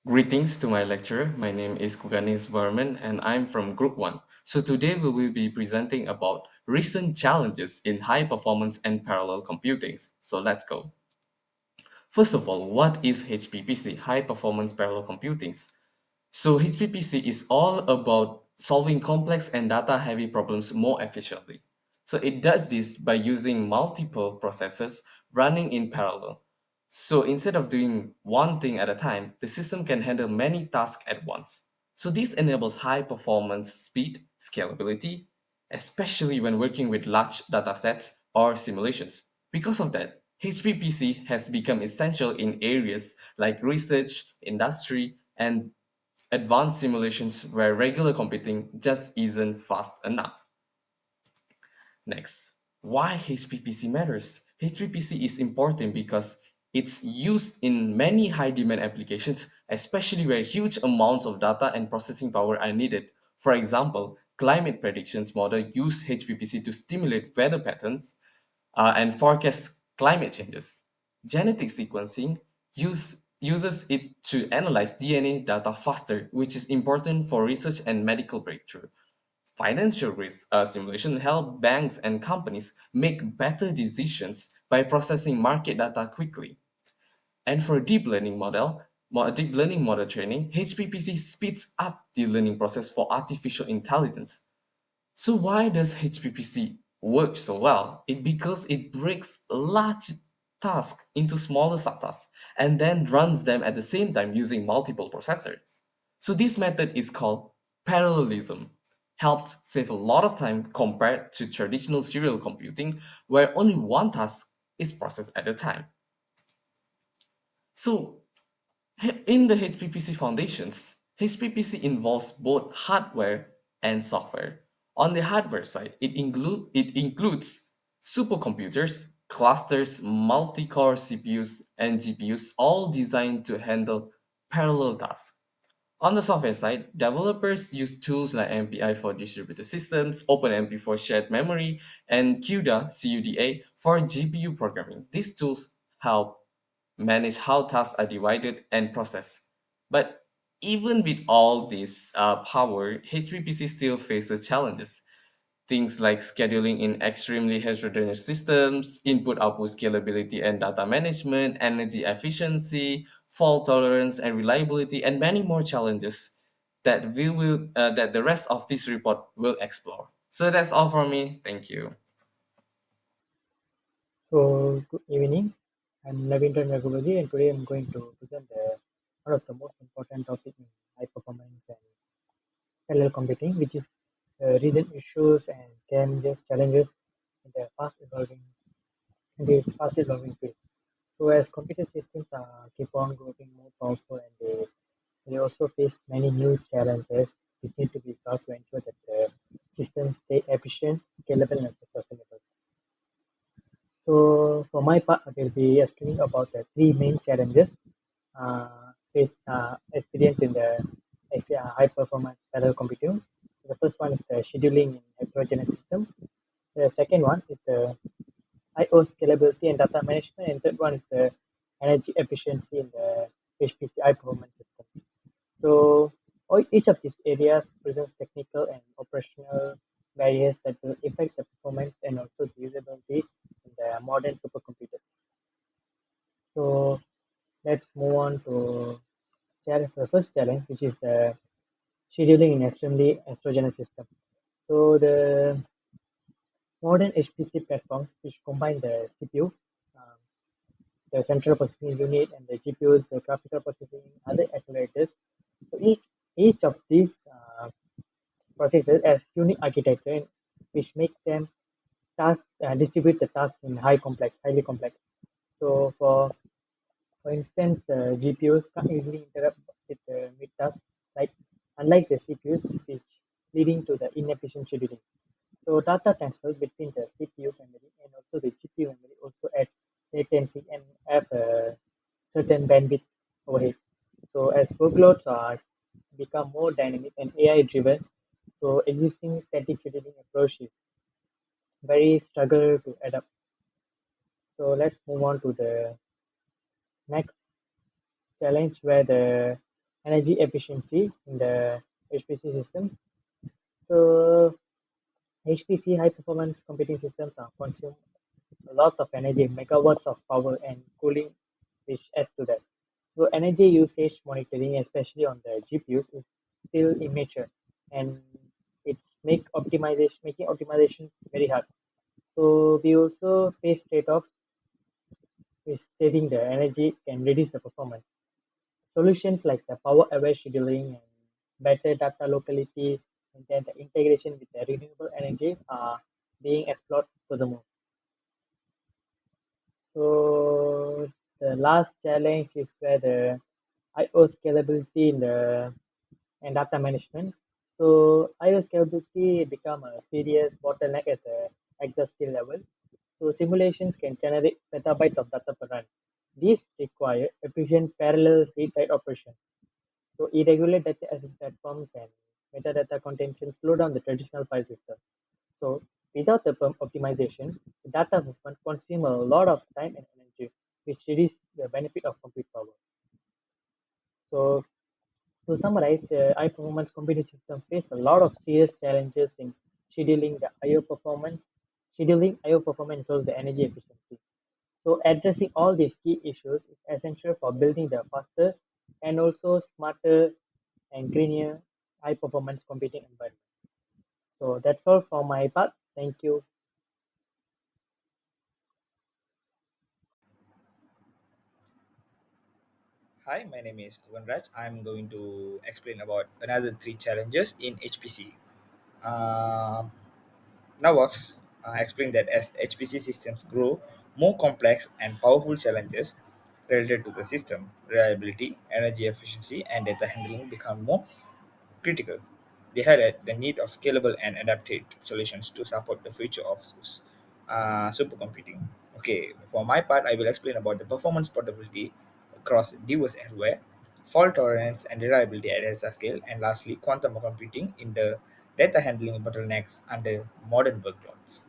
Greetings to my lecturer. My name is KUGANES VARMAN and I'm from Group 1. So today we will be presenting about recent challenges in high performance and parallel computing. So let's go. First of all, what is HPPC, high performance parallel computing? So HPPC is all about solving complex and data-heavy problems more efficiently. So it does this by using multiple processes running in parallel. So instead of doing one thing at a time, the system can handle many tasks at once. So this enables high performance, speed, scalability, especially when working with large data sets or simulations. Because of that, HPPC has become essential in areas like research, industry, and advanced simulations where regular computing just isn't fast enough. Next, why HPPC matters? HPPC is important because it's used in many high demand applications, especially where huge amounts of data and processing power are needed. For example, climate predictions model use HPPC to stimulate weather patterns and forecast climate changes. Genetic sequencing uses it to analyze DNA data faster, which is important for research and medical breakthrough. Financial risk simulation help banks and companies make better decisions by processing market data quickly. And for deep learning model training, HPPC speeds up the learning process for artificial intelligence. So why does HPPC work so well? Because it breaks large tasks into smaller subtasks and then runs them at the same time using multiple processors. So this method is called parallelism. Helps save a lot of time compared to traditional serial computing where only one task is processed at a time. So in the HPPC foundations, HPPC involves both hardware and software. On the hardware side, it includes supercomputers, clusters, multi-core CPUs, and GPUs, all designed to handle parallel tasks. On the software side, developers use tools like MPI for distributed systems, OpenMP for shared memory, and CUDA for GPU programming. These tools help manage how tasks are divided and processed. But even with all this power, HPPC still faces challenges. Things like scheduling in extremely heterogeneous systems, input output scalability and data management, energy efficiency, fault tolerance and reliability, and many more challenges that the rest of this report will explore. So that's all from me. Thank you. So, good evening. I'm NAVINDRAN and today I'm going to present one of the most important topic in high performance and parallel computing, which is recent issues and challenges in the fast evolving field. So, as computer systems keep on growing more powerful and they also face many new challenges which need to be solved to ensure that the systems stay efficient, scalable, and sustainable. So for my part, I will be explaining about the three main challenges experienced in the high performance parallel computing. The first one is the scheduling in heterogeneous system. The second one is the I/O scalability and data management, and third one is the energy efficiency in the HPC high performance systems. So each of these areas presents technical and operational barriers that will affect the performance and also the usability in the modern supercomputers. So let's move on to the first challenge, which is the scheduling in extremely heterogeneous system. So the modern HPC platforms, which combine the CPU, um, the central processing unit, and the GPUs, the graphical processing, other accelerators. So each of these processors has unique architecture, which make them distribute the task in highly complex. So for instance, the GPUs can't easily interrupt with the mid task, like unlike the CPUs, which leading to the inefficient scheduling. So data transfer between the CPU memory and also the GPU memory also add latency and have a certain bandwidth overhead. So as workloads are become more dynamic and AI driven, so existing static scheduling approach is very struggle to adapt. So let's move on to the next challenge where the energy efficiency in the HPC system. So HPC high performance computing systems are consume lots of energy, megawatts of power and cooling, which adds to that. So energy usage monitoring, especially on the GPUs, is still immature, and it's making optimization very hard. So we also face trade-offs, which saving the energy can reduce the performance. Solutions like the power-aware scheduling and better data locality, and then the integration with the renewable energy are being explored furthermore. So the last challenge is where the IO scalability in the and data management. So IO scalability become a serious bottleneck at the exascale level. So simulations can generate petabytes of data per run. These require efficient parallel read-write operations. So irregular data access platforms and metadata contention slow down the traditional file system. So without the optimization, the data movement consume a lot of time and energy, which reduces the benefit of compute power. So to summarize, the high performance computing system face a lot of serious challenges in scheduling the IO performance, scheduling IO performance solves the energy efficiency. So addressing all these key issues is essential for building the faster and also smarter and greener high performance computing environment. So that's all for my part. Thank you. Hi, my name is KUGANRAJ. I'm going to explain about another three challenges in HPC. Uh, Now, was explain that as HPC systems grow more complex and powerful challenges related to the system, reliability, energy efficiency, and data handling become more critical. They highlight the need of scalable and adaptive solutions to support the future of supercomputing. Okay, for my part, I will explain about the performance portability across diverse hardware, fault tolerance and reliability at SR scale, and lastly, quantum computing in the data handling bottlenecks under modern workloads.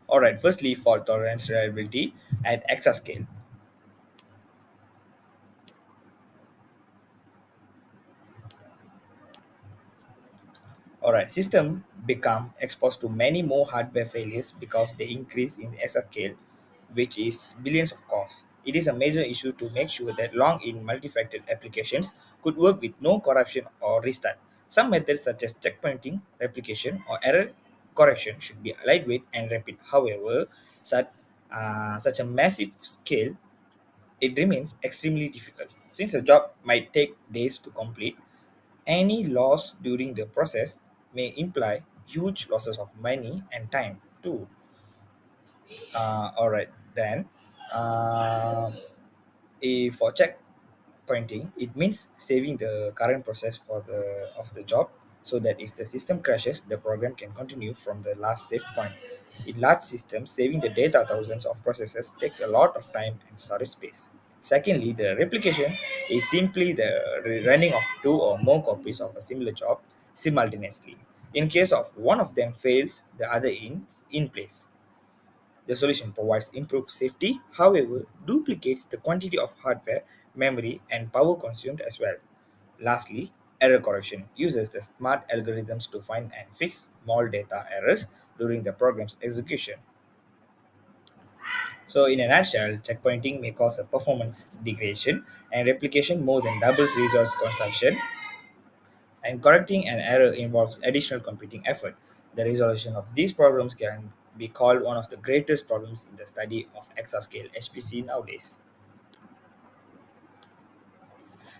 All right, firstly, fault tolerance reliability at exascale. All right, system become exposed to many more hardware failures because they increase in SRK, which is billions of costs. It is a major issue to make sure that long in multifaceted applications could work with no corruption or restart. Some methods such as checkpointing, replication, or error correction should be lightweight and rapid. However, such a massive scale, it remains extremely difficult. Since a job might take days to complete, any loss during the process may imply huge losses of money and time too. All right, then. Uh, for checkpointing, it means saving the current process for the of the job so that if the system crashes, the program can continue from the last save point. In large systems, saving the data thousands of processes takes a lot of time and storage space. Secondly, the replication is simply the running of two or more copies of a similar job simultaneously. In case of one of them fails, the other is in place. The solution provides improved safety, however, duplicates the quantity of hardware, memory, and power consumed as well. Lastly, error correction uses the smart algorithms to find and fix small data errors during the program's execution. So, in a nutshell, checkpointing may cause a performance degradation and replication more than doubles resource consumption, and correcting an error involves additional computing effort. The resolution of these problems can be called one of the greatest problems in the study of exascale HPC nowadays.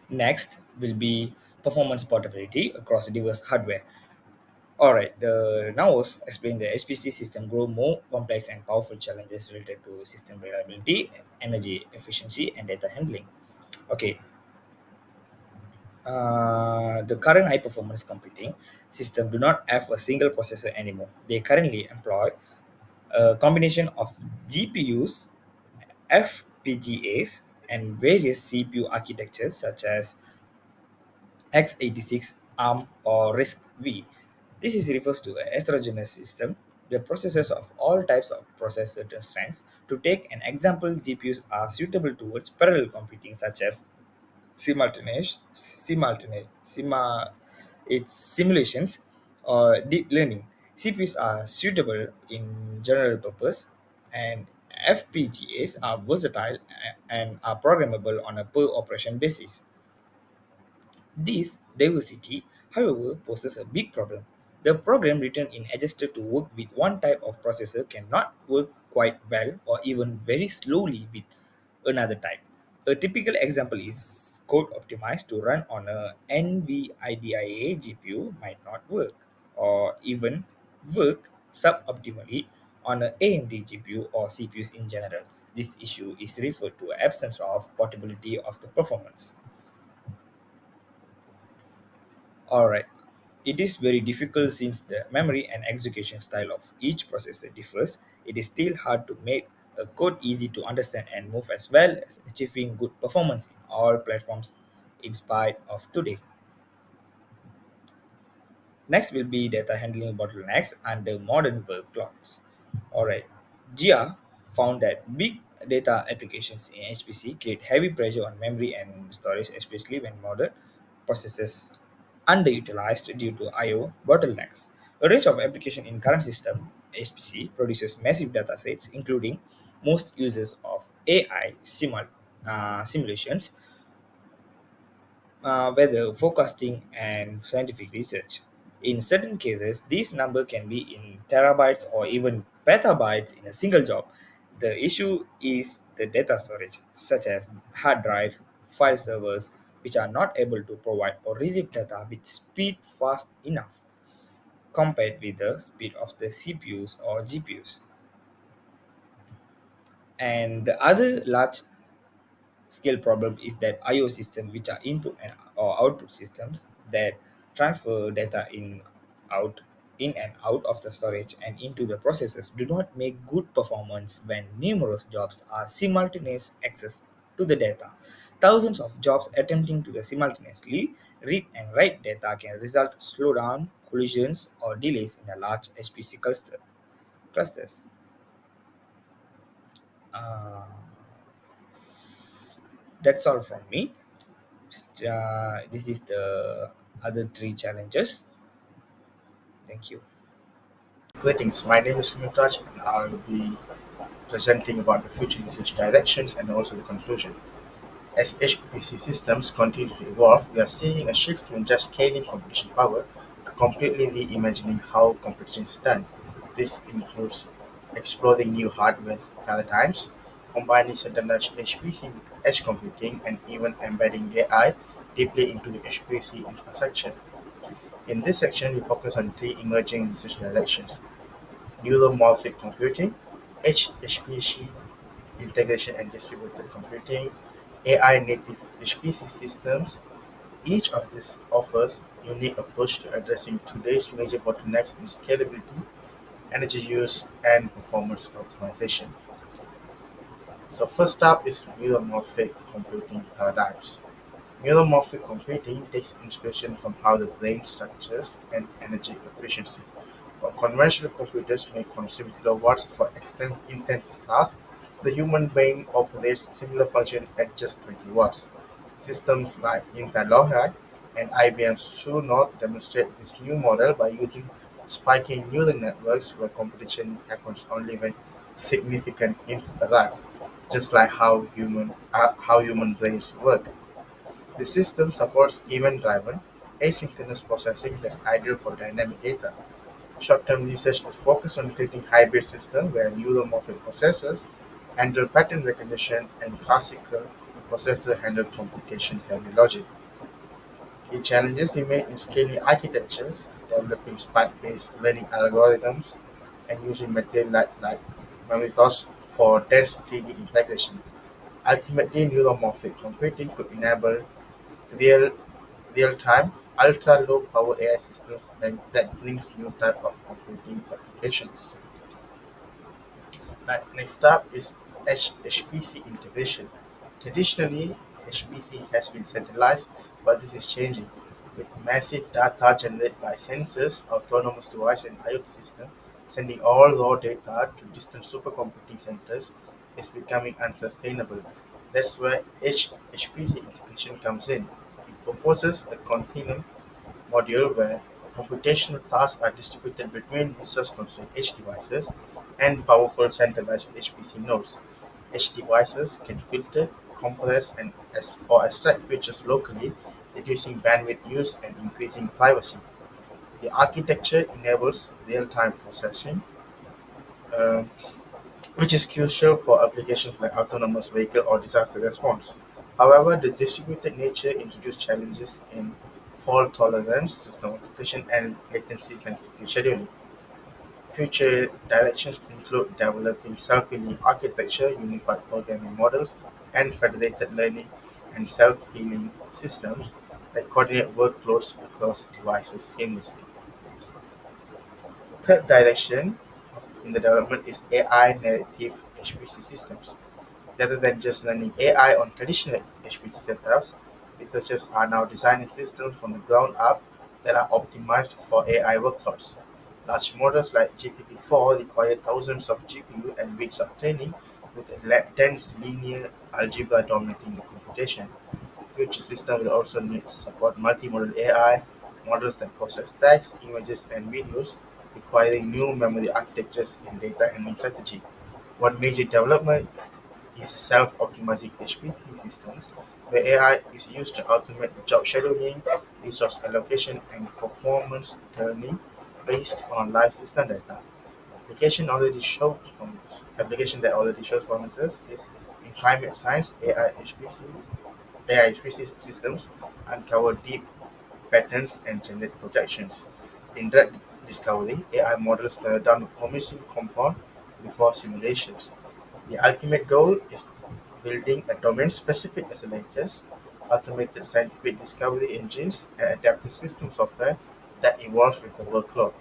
Next will be performance portability across diverse hardware. Alright, the now was explain the HPC system grow more complex and powerful challenges related to system reliability, energy efficiency, and data handling. Okay, the current high performance computing system do not have a single processor anymore. They currently employ a combination of GPUs, FPGAs, and various CPU architectures such as x86, ARM, or RISC-V. This is refers to a heterogeneous system the processors of all types of processor strengths. To take an example, GPUs are suitable towards parallel computing such as its simulations or deep learning. CPUs are suitable in general purpose, and FPGAs are versatile and are programmable on a per operation basis. This diversity, however, poses a big problem. The program written in adjusted to work with one type of processor cannot work quite well or even very slowly with another type. A typical example is code optimized to run on a NVIDIA GPU might not work, or even work suboptimally on a AMD GPU or CPUs in general. This issue is referred to absence of portability of the performance. Alright, it is very difficult since the memory and execution style of each processor differs. It is still hard to make a code easy to understand and move as well as achieving good performance in all platforms in spite of today. Next will be data handling bottlenecks under modern workloads. Alright, GIA found that big data applications in HPC create heavy pressure on memory and storage, especially when modern processors underutilized due to I/O bottlenecks. A range of application in current system HPC produces massive data sets, including most uses of AI simulations, weather forecasting, and scientific research. In certain cases, this number can be in terabytes or even petabytes in a single job. The issue is the data storage, such as hard drives, file servers, which are not able to provide or receive data with speed fast enough compared with the speed of the CPUs or GPUs. And the other large scale problem is that I/O systems, which are input and or output systems that transfer data in and out of the storage and into the processors, do not make good performance when numerous jobs are simultaneous access to the data. Thousands of jobs attempting to simultaneously read and write data can result slowdown, collisions, or delays in a large HPC clusters. Uh, that's all from me. This is the other three challenges. Thank you. Greetings, my name is KUGANRAJ and I'll be presenting about the future research directions and also the conclusion. As HPPC systems continue to evolve, we are seeing a shift from just scaling computation power to completely reimagining how computation is done. This includes exploring new hardware paradigms, combining centralized HPC with edge computing, and even embedding AI deeply into the HPC infrastructure. In this section, we focus on three emerging research directions: neuromorphic computing, HPC integration and distributed computing, AI native HPC systems. Each of these offers unique approach to addressing today's major bottlenecks in scalability, energy use, and performance optimization. So first up is neuromorphic computing paradigms. Neuromorphic computing takes inspiration from how the brain structures and energy efficiency. While conventional computers may consume kilowatts for intensive tasks, the human brain operates similar function at just 20 watts. Systems like Intel and IBM's True North demonstrate this new model by using spiking neural networks where computation happens only when significant input arrive, just like how human brains work. The system supports event-driven, asynchronous processing that's ideal for dynamic data. Short-term research is focused on creating hybrid systems where neuromorphic processors handle pattern recognition and classical processors handle computation-heavy logic. Key challenges remain in scaling architectures, developing spike-based learning algorithms, and using material like methods for dense 3D integration. Ultimately, neuromorphic computing could enable real real-time, ultra-low power AI systems that brings new type of computing applications. Next up is HPC integration. Traditionally, HPC has been centralized, but this is changing. With massive data generated by sensors, autonomous devices, and IoT systems, Sending all raw data to distant supercomputing centers is becoming unsustainable. That's where HPC integration comes in. It proposes a continuum module where computational tasks are distributed between resource-constrained edge devices and powerful centralized HPC nodes. Edge devices can filter, compress, or extract features locally, reducing bandwidth use and increasing privacy. The architecture enables real-time processing, uh, which is crucial for applications like autonomous vehicle or disaster response. However, the distributed nature introduces challenges in fault tolerance, system occupation, and latency-sensitive scheduling. Future directions include developing self-healing architecture, unified programming models, and federated learning and self-healing systems that coordinate workloads across devices seamlessly. The third direction in the development is AI native HPC systems. Rather than just running AI on traditional HPC setups, researchers are now designing systems from the ground up that are optimized for AI workloads. Large models like GPT-4 require thousands of GPU and weeks of training with dense linear algebra dominating the computation. Future systems will also need to support multimodal AI models that process text, images, and videos, requiring new memory architectures and data handling strategy. One major development is self-optimizing HPC systems, where AI is used to automate the job scheduling, resource allocation, and performance tuning based on live system data. Application that already shows promises is in climate science. AI HPC systems uncover deep patterns and generate projections. In drug discovery, AI models narrow down a promising compound before simulations. The ultimate goal is building a domain-specific accelerators, automated scientific discovery engines, and adaptive system software that evolves with the workload.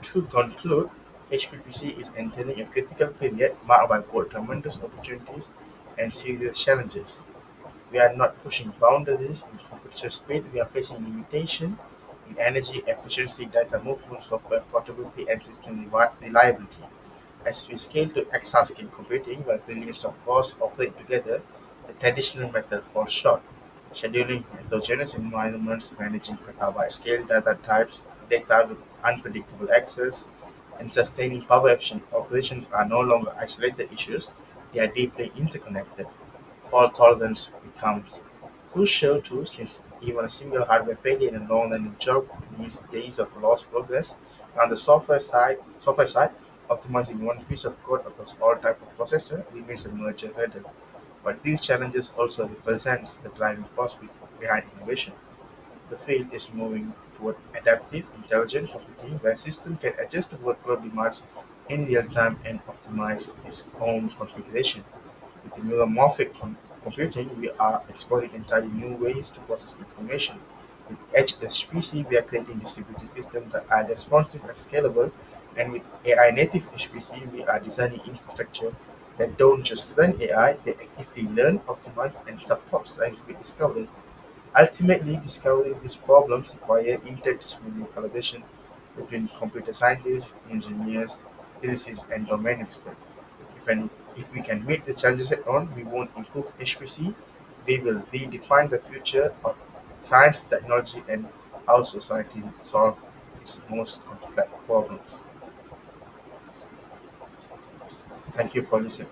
To conclude, HPPC is entering a critical period marked by both tremendous opportunities and serious challenges. We are not pushing boundaries in computer speed, we are facing limitation in energy efficiency, data movement, software portability, and system reliability. As we scale to exascale computing, where billions of cores operate together, the traditional method falls short. Scheduling heterogeneous environments, managing petabyte-scale data types, data with unpredictable access, and sustaining power-efficient operations are no longer isolated issues; they are deeply interconnected. Fault tolerance becomes crucial too, since even a single hardware failure in a long-running job could mean days of lost progress. On the software side, optimizing one piece of code across all types of processor remains a major hurdle. But these challenges also represents the driving force behind innovation. The field is moving toward adaptive, intelligent computing where systems can adjust to workload demands in real time and optimize its own configuration. With neuromorphic computing, we are exploring entirely new ways to process information. With HPC, we are creating distributed systems that are responsive and scalable, and with AI native HPC, we are designing infrastructure that don't just run AI, they actively learn, optimize, and support scientific discovery. Ultimately, discovering these problems require interdisciplinary collaboration between computer scientists, engineers, physicists, and domain experts. If we can meet these challenges head on, we won't improve HPC, we will redefine the future of science, technology, and how society solve its most complex problems. Thank you for listening.